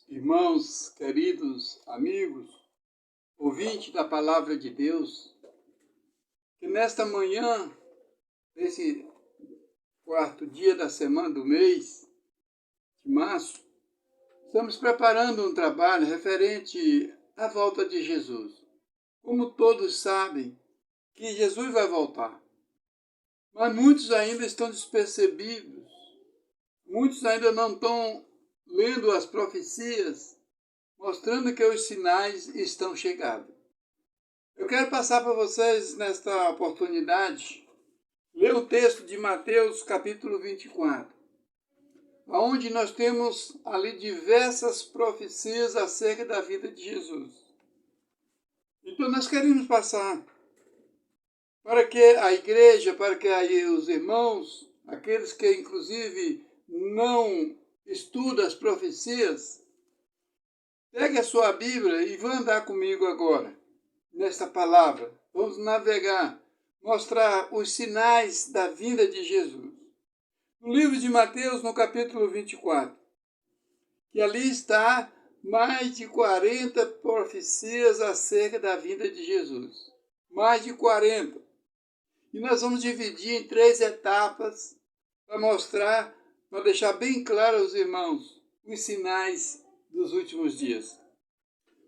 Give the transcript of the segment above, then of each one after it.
Irmãos, queridos amigos, ouvintes da Palavra de Deus, que nesta manhã, nesse quarto dia da semana do mês de março, estamos preparando um trabalho referente à volta de Jesus. Como todos sabem que Jesus vai voltar, mas muitos ainda estão despercebidos, muitos ainda não estão lendo as profecias, mostrando que os sinais estão chegando. Eu quero passar para vocês, nesta oportunidade, ler o texto de Mateus, capítulo 24, onde nós temos ali diversas profecias acerca da vida de Jesus. Então nós queremos passar para que a igreja, para que os irmãos, aqueles que inclusive não estudam as profecias, pegue a sua Bíblia e vão andar comigo agora, nesta palavra. Vamos navegar, mostrar os sinais da vinda de Jesus. No livro de Mateus, no capítulo 24, que ali está mais de 40 profecias acerca da vinda de Jesus. Mais de 40. E nós vamos dividir em 3 etapas para mostrar, para deixar bem claro aos irmãos, os sinais dos últimos dias.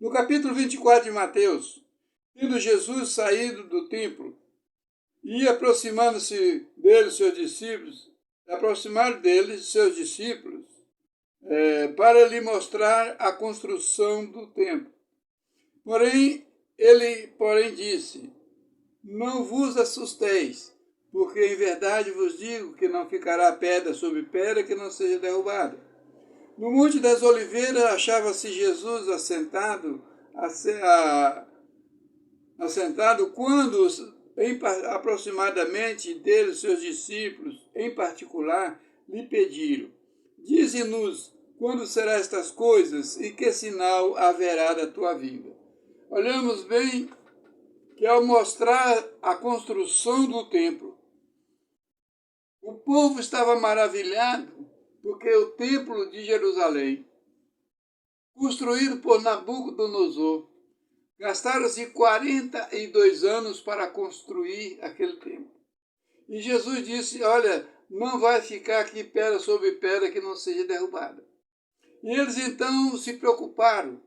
No capítulo 24 de Mateus, tendo Jesus saído do templo e aproximando-se dele, seus discípulos, para lhe mostrar a construção do templo. Ele disse: não vos assusteis, porque em verdade vos digo que não ficará pedra sobre pedra que não seja derrubada. No Monte das Oliveiras achava-se Jesus assentado quando aproximadamente dele seus discípulos, em particular, lhe pediram: dize-nos quando serão estas coisas e que sinal haverá da tua vinda. Olhamos bem que ao mostrar a construção do templo, o povo estava maravilhado porque o templo de Jerusalém, construído por Nabucodonosor, gastaram-se 42 anos para construir aquele templo. E Jesus disse: olha, não vai ficar aqui pedra sobre pedra que não seja derrubada. E eles então se preocuparam.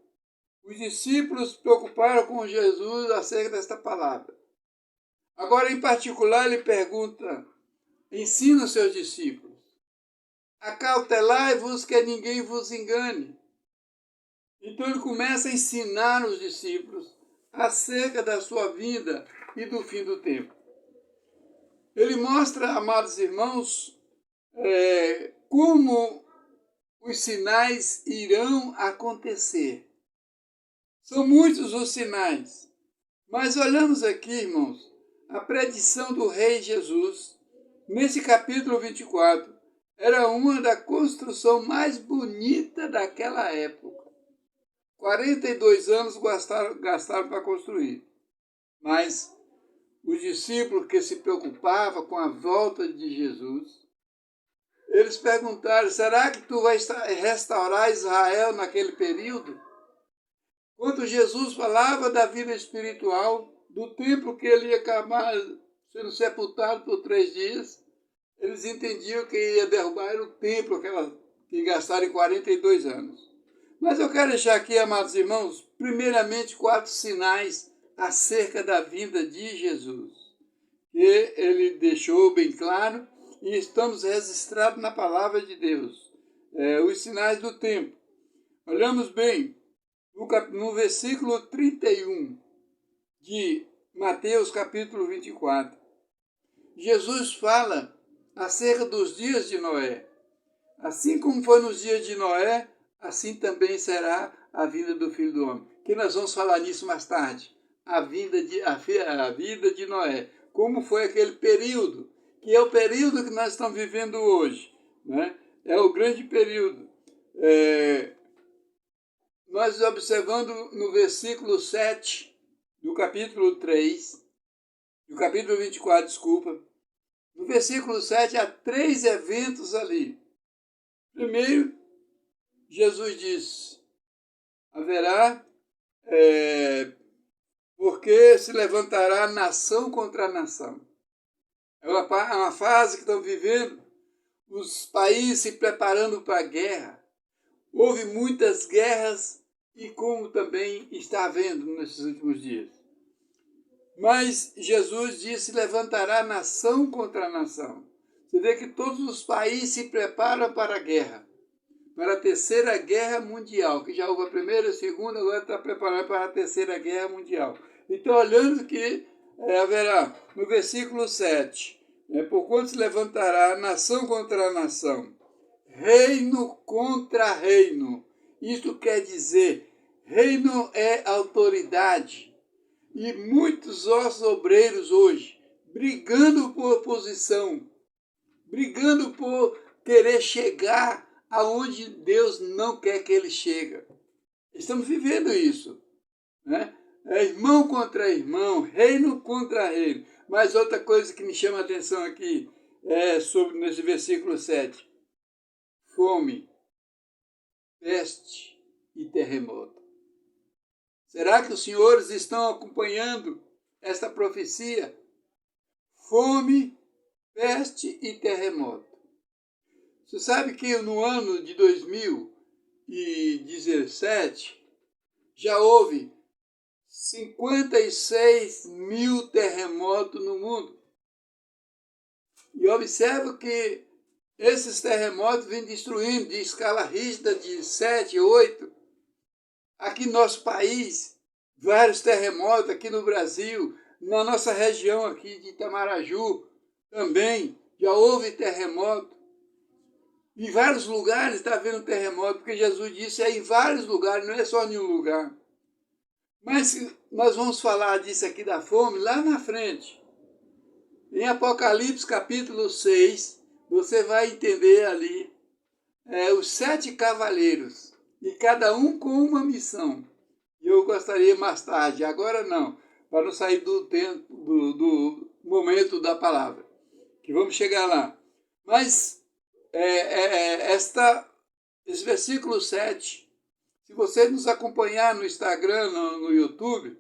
Os discípulos se preocuparam com Jesus acerca desta palavra. Agora, em particular, ele pergunta, ensina os seus discípulos: acautelai-vos que ninguém vos engane. Então ele começa a ensinar os discípulos acerca da sua vinda e do fim do tempo. Ele mostra, amados irmãos, como os sinais irão acontecer. São muitos os sinais, mas olhamos aqui, irmãos, a predição do Rei Jesus, nesse capítulo 24, era uma da construção mais bonita daquela época. 42 anos gastaram para construir. Mas os discípulos que se preocupavam com a volta de Jesus, eles perguntaram: será que tu vais restaurar Israel naquele período? Quando Jesus falava da vida espiritual, do templo que ele ia acabar sendo sepultado por 3 dias, eles entendiam que ia derrubar o templo que gastaram 42 anos. Mas eu quero deixar aqui, amados irmãos, primeiramente 4 sinais acerca da vinda de Jesus, que ele deixou bem claro e estamos registrados na palavra de Deus. Os sinais do tempo. Olhamos bem no versículo 31 de Mateus capítulo 24. Jesus fala acerca dos dias de Noé. Assim como foi nos dias de Noé, assim também será a vinda do Filho do Homem. Que nós vamos falar nisso mais tarde. A vida de Noé. Como foi aquele período, que é o período que nós estamos vivendo hoje. Né? É o grande período. Nós observando no versículo 7 do capítulo 3, do capítulo 24, desculpa. No versículo 7 há 3 eventos ali. Primeiro, Jesus diz, haverá, porque se levantará nação contra nação. É uma fase que estão vivendo os países se preparando para a guerra. Houve muitas guerras e como também está havendo nesses últimos dias. Mas Jesus disse, levantará nação contra nação. Você vê que todos os países se preparam para a guerra, para a terceira guerra mundial, que já houve a primeira, a segunda, agora está preparando para a terceira guerra mundial. Então, olhando que haverá, no versículo 7, porquanto se levantará nação contra nação, reino contra reino. Isto quer dizer, reino é autoridade. E muitos ossos obreiros hoje, brigando por posição, brigando por querer chegar aonde Deus não quer que ele chegue. Estamos vivendo isso, né? É irmão contra irmão, reino contra reino. Mas outra coisa que me chama a atenção aqui é sobre nesse versículo 7. Fome, peste e terremoto. Será que os senhores estão acompanhando esta profecia? Fome, peste e terremoto. Você sabe que no ano de 2017 já houve 56 mil terremotos no mundo. E observo que esses terremotos vêm destruindo de escala rígida de 7, 8. Aqui no nosso país, vários terremotos aqui no Brasil, na nossa região aqui de Itamaraju, também já houve terremoto. Em vários lugares está havendo terremoto, porque Jesus disse em vários lugares, não é só em um lugar. Mas nós vamos falar disso aqui da fome lá na frente. Em Apocalipse capítulo 6, você vai entender ali os 7 cavaleiros, e cada um com uma missão. E eu gostaria mais tarde, agora não, para não sair do tempo, do momento da palavra, que vamos chegar lá. Mas esse versículo 7, se você nos acompanhar no Instagram, no YouTube,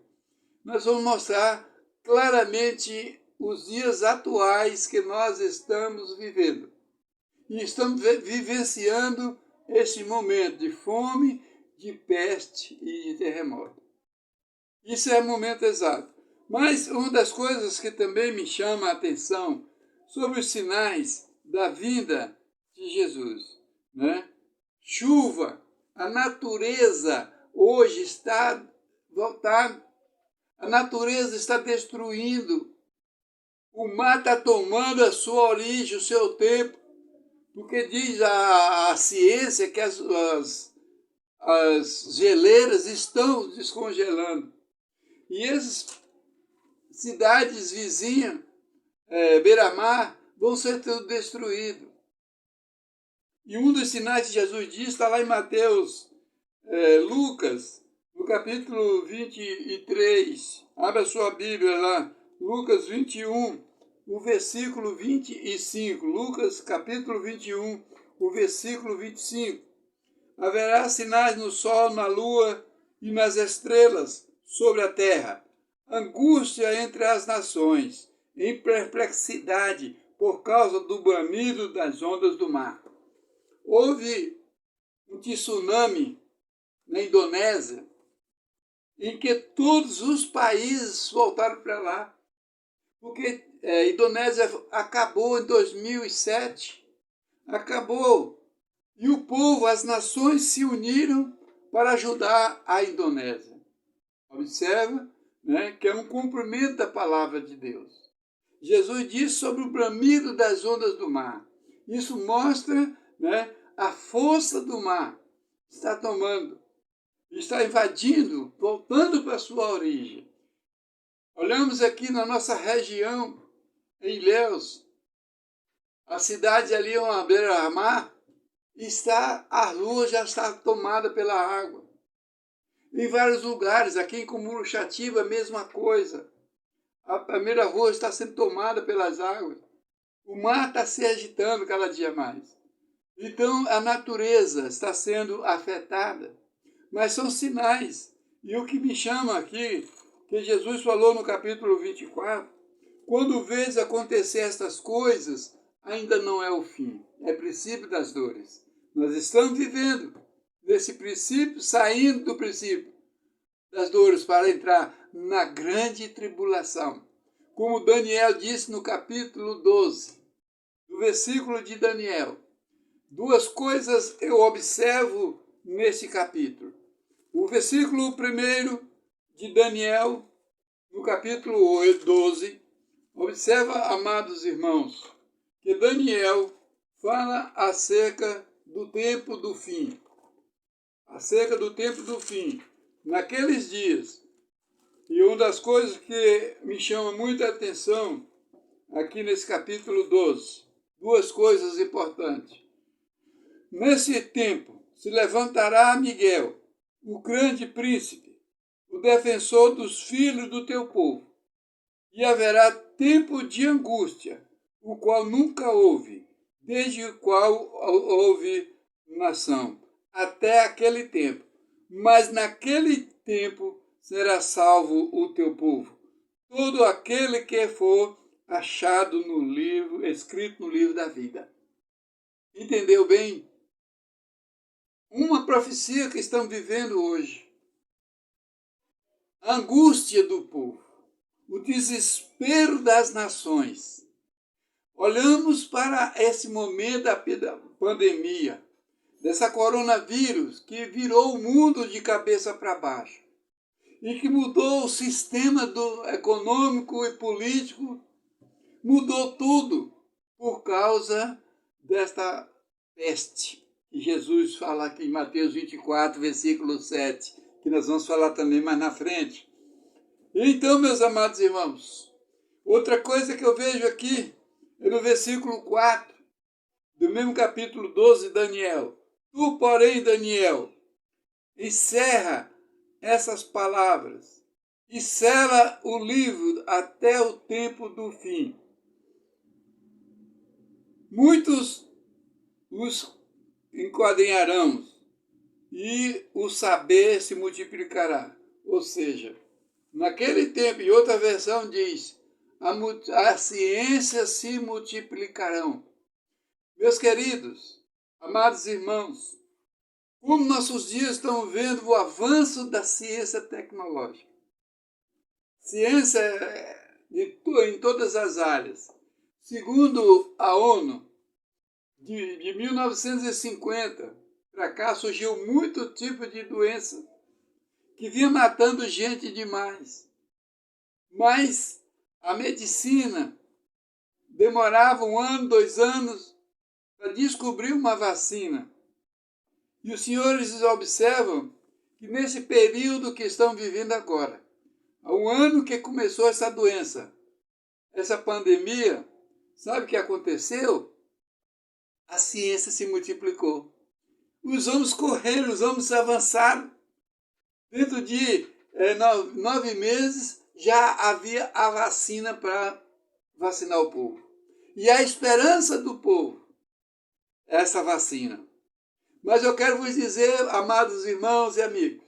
nós vamos mostrar claramente os dias atuais que nós estamos vivendo. E estamos vivenciando esse momento de fome, de peste e de terremoto. Isso é o momento exato. Mas uma das coisas que também me chama a atenção sobre os sinais da vinda de Jesus, né? Chuva, a natureza hoje está voltada, a natureza está destruindo, o mar está tomando a sua origem, o seu tempo, porque diz a ciência que as geleiras estão descongelando. E essas cidades vizinhas, beira-mar, vão ser tudo destruídas. E um dos sinais que Jesus diz está lá em Mateus, Lucas, no capítulo 23. Abra sua Bíblia lá, Lucas 21, o versículo 25. Lucas capítulo 21, o versículo 25. Haverá sinais no sol, na lua e nas estrelas sobre a terra. Angústia entre as nações, em perplexidade por causa do bramido das ondas do mar. Houve um tsunami na Indonésia, em que todos os países voltaram para lá, porque a Indonésia acabou em 2007, acabou. E o povo, as nações se uniram para ajudar a Indonésia. Observa, né, que é um cumprimento da palavra de Deus. Jesus disse sobre o bramido das ondas do mar. Isso mostra, né, a força do mar está tomando, está invadindo, voltando para a sua origem. Olhamos aqui na nossa região, em Ilhéus, a cidade ali, uma beira-mar, a rua já está tomada pela água. Em vários lugares, aqui em Cumuruxatiba, a mesma coisa. A primeira rua está sendo tomada pelas águas. O mar está se agitando cada dia mais. Então a natureza está sendo afetada, mas são sinais. E o que me chama aqui, que Jesus falou no capítulo 24, quando vês acontecer estas coisas, ainda não é o fim, é princípio das dores. Nós estamos vivendo desse princípio, saindo do princípio das dores para entrar na grande tribulação. Como Daniel disse no capítulo 12, do versículo de Daniel. Duas coisas eu observo neste capítulo. O versículo 1 de Daniel, no capítulo 12, observa, amados irmãos, que Daniel fala acerca do tempo do fim. Acerca do tempo do fim. Naqueles dias, e uma das coisas que me chama muita atenção aqui nesse capítulo 12, duas coisas importantes. Nesse tempo se levantará Miguel, o grande príncipe, o defensor dos filhos do teu povo, e haverá tempo de angústia, o qual nunca houve, desde o qual houve nação, até aquele tempo. Mas naquele tempo será salvo o teu povo, todo aquele que for achado no livro, escrito no livro da vida. Entendeu bem? Uma profecia que estamos vivendo hoje. A angústia do povo, o desespero das nações. Olhamos para esse momento da pandemia, dessa coronavírus que virou o mundo de cabeça para baixo e que mudou o sistema econômico e político, mudou tudo por causa desta peste. E Jesus fala aqui em Mateus 24, versículo 7, que nós vamos falar também mais na frente. Então, meus amados irmãos, outra coisa que eu vejo aqui é no versículo 4, do mesmo capítulo 12 de Daniel. Tu, porém, Daniel, encerra essas palavras e sela o livro até o tempo do fim. Muitos os enquadrinharão e o saber se multiplicará. Ou seja, naquele tempo, e outra versão diz, a ciência se multiplicarão. Meus queridos, amados irmãos, como nossos dias estão vendo o avanço da ciência tecnológica. Ciência em todas as áreas. Segundo a ONU, de 1950 para cá surgiu muito tipo de doença que vinha matando gente demais. Mas a medicina demorava 1 ano, 2 anos para descobrir uma vacina. E os senhores observam que nesse período que estão vivendo agora, há 1 ano que começou essa doença, essa pandemia, sabe o que aconteceu? A ciência se multiplicou. Os homens correram, os homens avançaram. Dentro de 9 meses já havia a vacina para vacinar o povo. E a esperança do povo é essa vacina. Mas eu quero vos dizer, amados irmãos e amigos,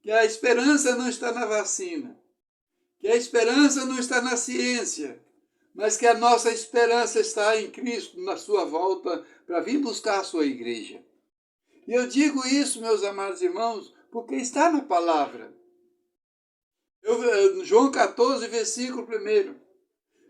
que a esperança não está na vacina, que a esperança não está na ciência, mas que a nossa esperança está em Cristo, na sua volta, para vir buscar a sua igreja. E eu digo isso, meus amados irmãos, porque está na palavra. João 14, versículo 1.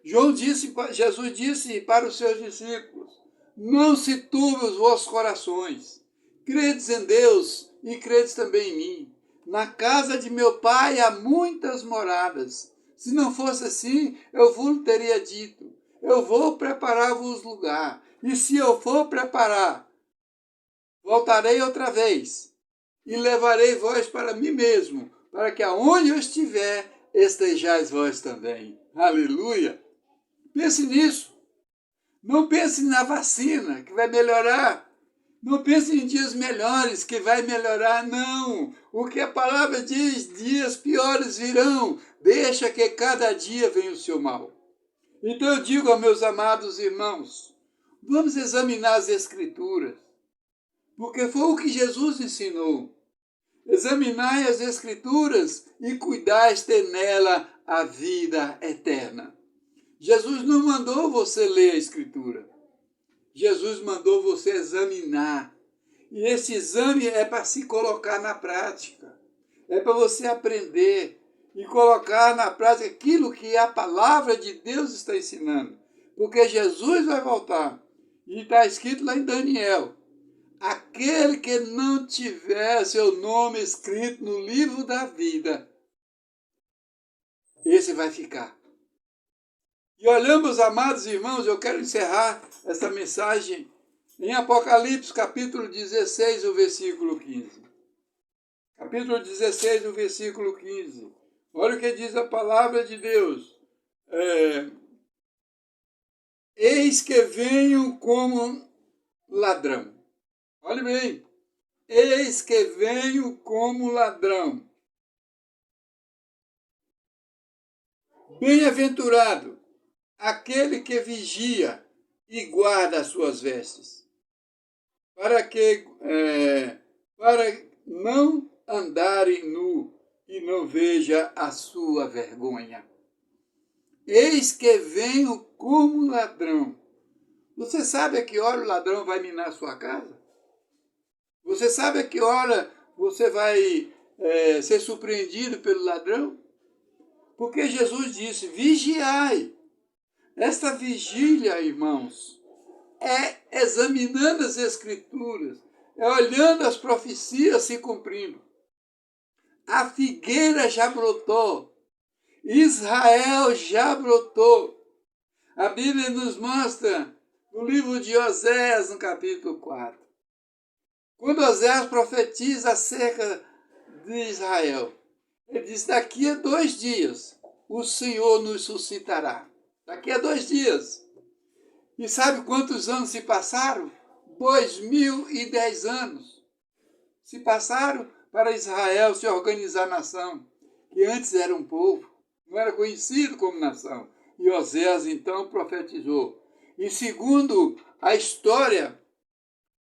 Jesus disse para os seus discípulos, não se turbem os vossos corações. Credes em Deus e credes também em mim. Na casa de meu pai há muitas moradas. Se não fosse assim, eu vos teria dito, eu vou preparar-vos lugar. E se eu for preparar, voltarei outra vez e levarei vós para mim mesmo, para que aonde eu estiver, estejais vós também. Aleluia! Pense nisso. Não pense na vacina, que vai melhorar. Não pense em dias melhores, que vai melhorar. Não. O que a palavra diz, dias piores virão. Deixa que cada dia venha o seu mal. Então eu digo aos meus amados irmãos, Vamos examinar as Escrituras, porque foi o que Jesus ensinou. Examinai as Escrituras e cuidais ter nela a vida eterna. Jesus não mandou você ler a Escritura. Jesus mandou você examinar. E esse exame é para se colocar na prática. É para você aprender e colocar na prática aquilo que a palavra de Deus está ensinando. Porque Jesus vai voltar. E está escrito lá em Daniel: aquele que não tiver seu nome escrito no livro da vida, esse vai ficar. E olhamos, amados irmãos, eu quero encerrar essa mensagem em Apocalipse, capítulo 16, o versículo 15. Capítulo 16, o versículo 15. Olha o que diz a palavra de Deus. Eis que venho como ladrão. Olhe bem. Eis que venho como ladrão. Bem-aventurado aquele que vigia e guarda as suas vestes, para não andarem nu e não veja a sua vergonha. Eis que venho como ladrão. Você sabe a que hora o ladrão vai minar a sua casa? Você sabe a que hora você vai ser surpreendido pelo ladrão? Porque Jesus disse: vigiai. Esta vigília, irmãos, é examinando as Escrituras, é olhando as profecias se cumprindo. A figueira já brotou, Israel já brotou. A Bíblia nos mostra no livro de Oséias, no capítulo 4. Quando Oséias profetiza acerca de Israel, ele diz: daqui a 2 dias o Senhor nos suscitará. Daqui a 2 dias. E sabe quantos anos se passaram? 2010 anos. Se passaram para Israel se organizar nação, que antes era um povo, não era conhecido como nação. E Oséias então profetizou. E segundo a história,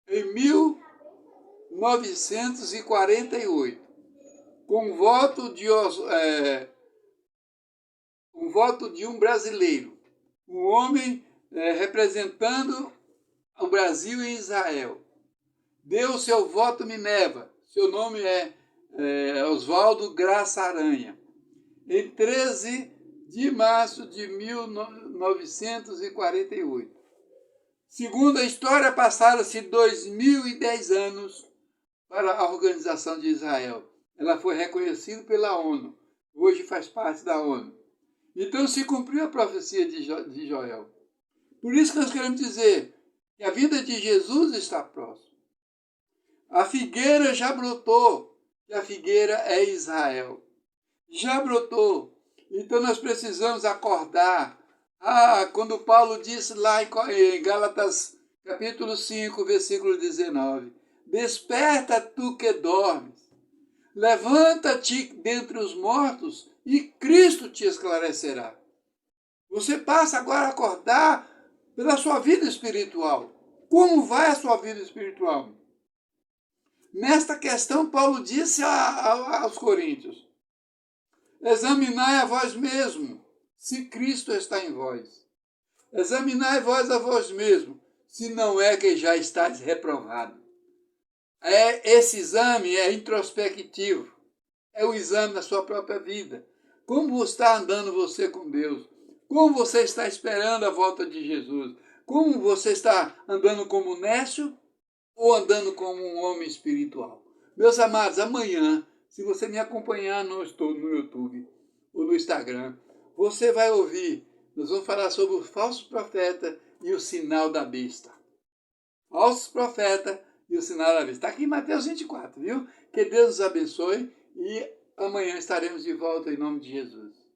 em 1948, com um voto de um brasileiro, um homem representando o Brasil e Israel, deu seu voto Minerva, seu nome é Oswaldo Graça Aranha, em 13 de março de 1948. Segundo a história, passaram-se 2010 anos para a organização de Israel. Ela foi reconhecida pela ONU, hoje faz parte da ONU. Então se cumpriu a profecia de Joel. Por isso que nós queremos dizer que a vinda de Jesus está próxima. A figueira já brotou, e a figueira é Israel. Já brotou. Então nós precisamos acordar. Quando Paulo disse lá em Gálatas capítulo 5, versículo 19, desperta tu que dormes, levanta-te dentre os mortos e Cristo te esclarecerá. Você passa agora a acordar pela sua vida espiritual. Como vai a sua vida espiritual? Nesta questão, Paulo disse aos Coríntios: examinai a vós mesmo, se Cristo está em vós. Examinai vós a vós mesmo, se não é que já estáis reprovado. Esse exame é introspectivo. É o exame da sua própria vida. Como está andando você com Deus? Como você está esperando a volta de Jesus? Como você está andando como nécio ou andando como um homem espiritual? Meus amados, amanhã, se você me acompanhar no YouTube ou no Instagram, você vai ouvir. Nós vamos falar sobre o falso profeta e o sinal da besta. Falso profeta e o sinal da besta. Está aqui em Mateus 24, viu? Que Deus nos abençoe e amanhã estaremos de volta em nome de Jesus.